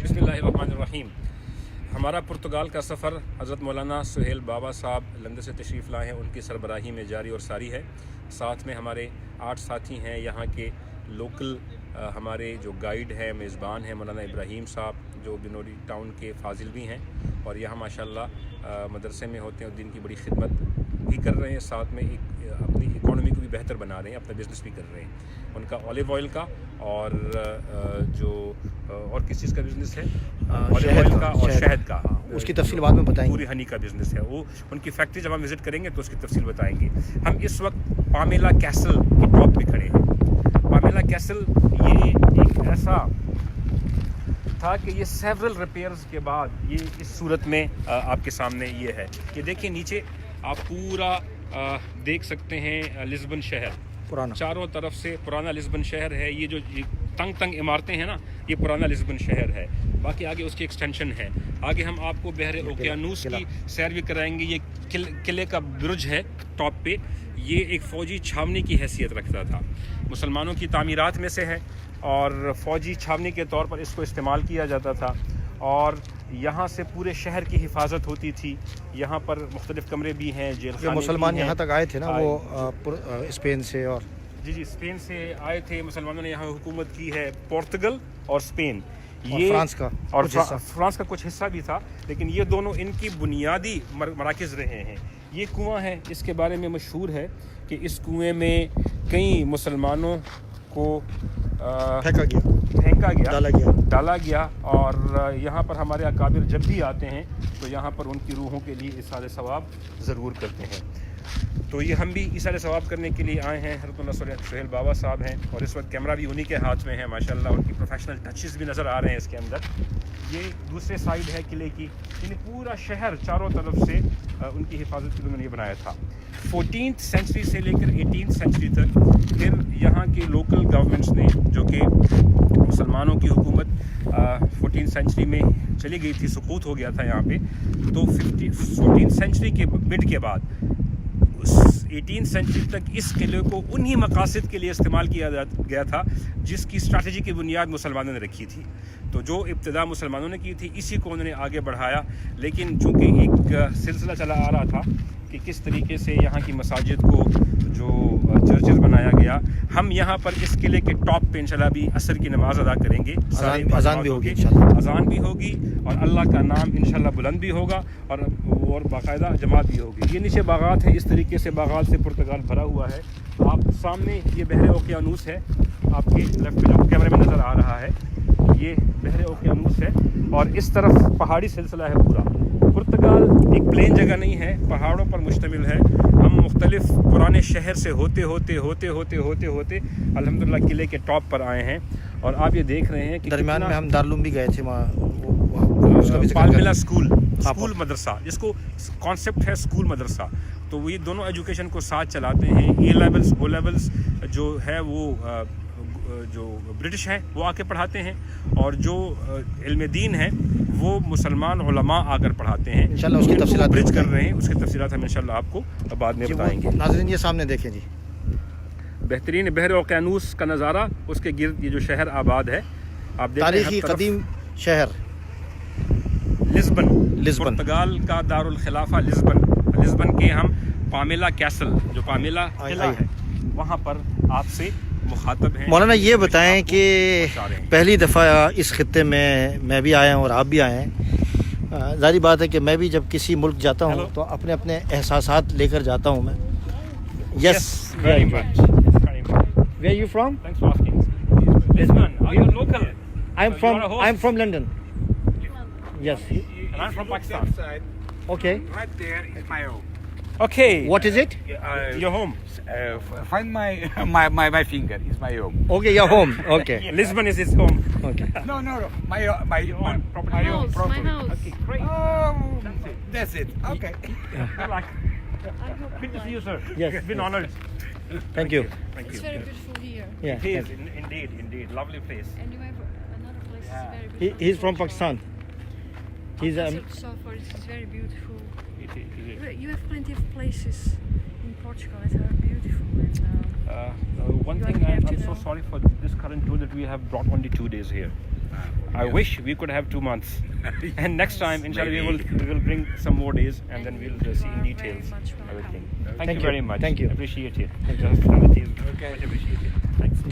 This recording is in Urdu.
بسم اللہ الرحمن الرحیم. ہمارا پرتگال کا سفر حضرت مولانا سہیل بابا صاحب لندن سے تشریف لائے ہیں، ان کی سربراہی میں جاری اور ساری ہے. ساتھ میں ہمارے 8 ساتھی ہیں یہاں کے لوکل. ہمارے جو گائیڈ ہیں، میزبان ہیں مولانا ابراہیم صاحب جو بنوری ٹاؤن کے فاضل بھی ہیں اور یہاں ماشاءاللہ مدرسے میں ہوتے ہیں اور دین کی بڑی خدمت بھی کر رہے ہیں. ساتھ میں اپنی اکانومی کو بھی بہتر بنا رہے ہیں، اپنا بزنس بھی کر رہے ہیں. ان کا اولیو آئل کا اور اور کس چیز کا بزنس ہے؟ اولیو آئل کا اور شہد کا. اس کی تفصیل بعد میں بتائیں گے. پوری ہنی کا بزنس ہے وہ. ان کی فیکٹری جب ہم وزٹ کریں گے تو اس کی تفصیل بتائیں گے. ہم اس وقت پامیلا کیسل کی ٹاپ پہ کھڑے ہیں. پامیلا کیسل یہ ایک ایسا تھا کہ یہ سیورل ریپیئرز کے بعد یہ اس صورت میں آپ کے سامنے یہ ہے. یہ دیکھیں نیچے آپ پورا دیکھ سکتے ہیں لسبن شہر پرانا، چاروں طرف سے پرانا لسبن شہر ہے. یہ جو تنگ عمارتیں ہیں نا، یہ پرانا لسبن شہر ہے. باقی آگے اس کی ایکسٹینشن ہے. آگے ہم آپ کو بحر اوقیانوس کی سیر بھی کرائیں گے. یہ قلعے کا برج ہے ٹاپ پہ. یہ ایک فوجی چھاونی کی حیثیت رکھتا تھا، مسلمانوں کی تعمیرات میں سے ہے اور فوجی چھاونی کے طور پر اس کو استعمال کیا جاتا تھا. اور یہاں سے پورے شہر کی حفاظت ہوتی تھی. یہاں پر مختلف کمرے بھی ہیں، جیل خانے. مسلمان یہاں تک آئے تھے نا وہ اسپین سے، اور جی اسپین سے آئے تھے. مسلمانوں نے یہاں حکومت کی ہے، پورتگل اور اسپین. یہ فرانس کا اور فرانس کا کچھ حصہ بھی تھا، لیکن یہ دونوں ان کی بنیادی مراکز رہے ہیں. یہ کنواں ہے، اس کے بارے میں مشہور ہے کہ اس کنویں میں کئی مسلمانوں کو پھینکا گیا، ڈالا گیا. اور یہاں پر ہمارے اکابر جب بھی آتے ہیں تو یہاں پر ان کی روحوں کے لیے ایثار ثواب ضرور کرتے ہیں. تو یہ ہم بھی ایثار ثواب کرنے کے لیے آئے ہیں. حضرت مولانا سہیل بابا صاحب ہیں اور اس وقت کیمرہ بھی انہی کے ہاتھ میں ہے. ماشاءاللہ ان کی پروفیشنل ٹچز بھی نظر آ رہے ہیں اس کے اندر. یہ دوسرے سائیڈ ہے قلعے کی. یعنی پورا شہر چاروں طرف سے ان کی حفاظت کے لیے انہوں نے یہ بنایا تھا. 14th سینچری سے لے کر 18th سینچری تک پھر یہاں کے لوکل گورنمنٹس نے، جو کہ مسلمانوں کی حکومت 14th سینچری میں چلی گئی تھی، سقوط ہو گیا تھا یہاں پہ. تو 14th سینچری کے مڈ کے بعد 18th سینچری تک اس قلعے کو انہی مقاصد کے لیے استعمال کیا گیا تھا جس کی اسٹریٹجی کی بنیاد مسلمانوں نے رکھی تھی. تو جو ابتدا مسلمانوں نے کی تھی اسی کو انہوں نے آگے بڑھایا. لیکن چونکہ ایک سلسلہ چلا آ رہا تھا کہ کس طریقے سے یہاں کی مساجد کو جو چرچز بنایا گیا. ہم یہاں پر اس قلعے کے ٹاپ پہ انشاءاللہ بھی عصر کی نماز ادا کریں گے. اذان بھی ہوگی، اذان بھی ہوگی اور اللہ کا نام انشاءاللہ بلند بھی ہوگا اور باقاعدہ جماعت بھی ہوگی. یہ نیچے باغات ہیں، اس طریقے سے باغات سے پرتگال بھرا ہوا ہے. آپ سامنے یہ بحر اوقیانوس ہے، آپ کے لیفٹ میں جو کیمرے میں نظر آ رہا ہے یہ بحر اوقیانوس ہے. اور اس طرف پہاڑی سلسلہ ہے پورا. پرتگال ایک پلین جگہ نہیں ہے، پہاڑوں پر مشتمل ہے. ہم مختلف پرانے شہر سے ہوتے ہوتے الحمدللہ قلعے کے ٹاپ پر آئے ہیں. اور آپ یہ دیکھ رہے ہیں کہ درمیان میں ہم دارالعلوم بھی گئے تھے، پالمیلا اسکول مدرسہ، جس کو کانسیپٹ ہے اسکول مدرسہ. تو یہ دونوں ایجوکیشن کو ساتھ چلاتے ہیں. اے لیولز او لیولز جو ہے وہ جو برٹش ہیں وہ آ کے پڑھاتے ہیں، اور جو علم دین ہے وہ مسلمان علماء آ کر پڑھاتے ہیں. انشاءاللہ اس کی تفصیلات برج کر رہے ہیں، اس کی تفصیلات ہم انشاءاللہ آپ کو بعد میں بتائیں گے. ناظرین یہ سامنے دیکھیں جی، بہترین بحر اوقیانوس کا نظارہ. اس کے گرد یہ جو شہر آباد ہے آپ دیکھ رہے ہیں، تاریخی قدیم شہر لسبن، پرتگال کا دارالخلافہ لسبن کے ہم پامیلا کیسل، جو پامیلا قلعہ ہے، وہاں پر آپ سے مخاطب ہیں. مولانا یہ بتائیں کہ پہلی دفعہ اس خطے میں بھی آیا ہوں اور آپ بھی آئے ہیں. ظاہری بات ہے کہ میں بھی جب کسی ملک جاتا ہوں تو اپنے احساسات لے کر جاتا ہوں میں. Yes, very much. Where are you from? Thanks for asking. Lisbon. Are you local? I'm from London. Yes. And I'm from Pakistan. Okay. Right there is my home. Okay. What is it? Your home? Find my finger. It's my home. Okay, your home. Okay. Lisbon is his home. Okay. No. My home. Property. My home. My house. Okay, great. Oh, that's it. Okay. Good luck. Good to see you, sir. Yes. Been honored. Thank you. Thank It's you. very beautiful here. Yeah. It is indeed lovely place. And you have another place is very He's beautiful. from Pakistan. He's So far it is very beautiful. It is. You have plenty of places in Portugal that are beautiful. And One You thing are here I'm to so know. sorry for this current tour that we have brought only 2 days here. I wish we could have 2 months. And next time, inshallah, we will bring some more days, and then we'll see in details Very much welcome. everything. Thank Thank you you. very much. Thank you. Appreciate it. Much appreciated. Thanks.